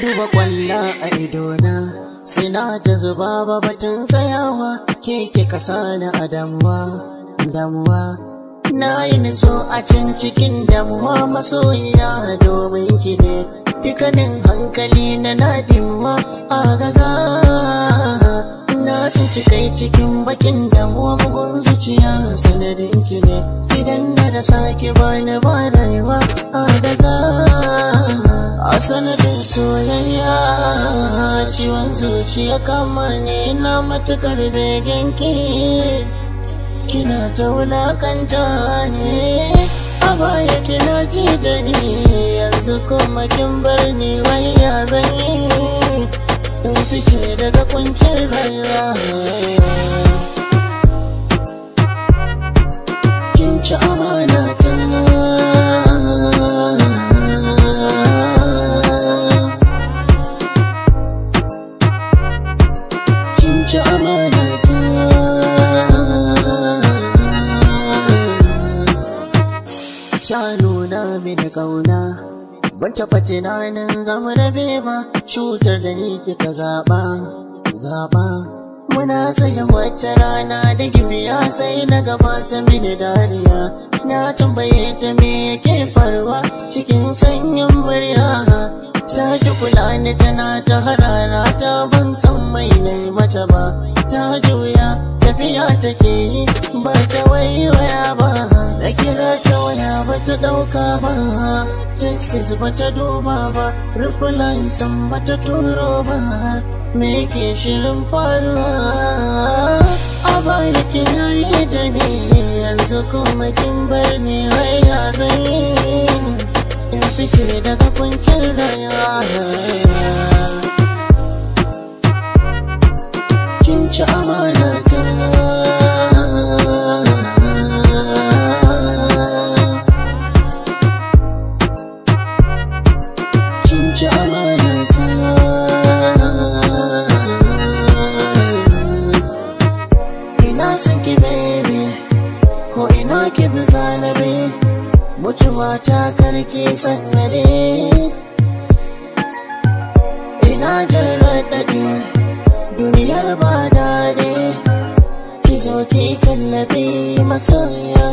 Duba kwalla a idona sai na ta zuba ba batun tsayawa ke kasa na a damuwa na yi nitso a cikin damuwa masoyiya domin ki ne dukkanin hankali na nadimma a gaza na tsinci kai cikin bakin damuwa bugun zuciya sanadin ki ne idan na da sake bani ba rayuwa a gaza a sanadin soyayya ciwon zuciya kama ne na matukar begen ki kina ta wulakanta ne a baya kina ji da ni yanzu kuma kin bar ni wai ya zan yi in fice daga kuncin rayuwa kin ci amana ta kin ci amana ta ta nuna mini kauna ban taɓa tunanin zamu rabe ba cutar da ni kika zaɓa muna tsaye wata rana da gimiya sai na gabata mini dariya na tambaye ta me yake faruwa cikin sanyin murya ta ki kula ni tana ta harara ta ban san mai nai mata ba ta juya tafiya take yi ba ta waiwaya ba na kira ta waya ba ta dauka ba texas ba ta duba ba reply san ba ta turo ba me ke shirin faruwa a baya kina yi da ni yanzu kuma kin bar ni wai ya zan yi in fice daga kuncin rayuwa kin ci amana ta kin ci amana ta ina son ki baby ko ina ki bi zanabe mutuwa ta karki sannare ina jin raɗaɗi duniyar ba daɗi ki zo ki tallafi masoya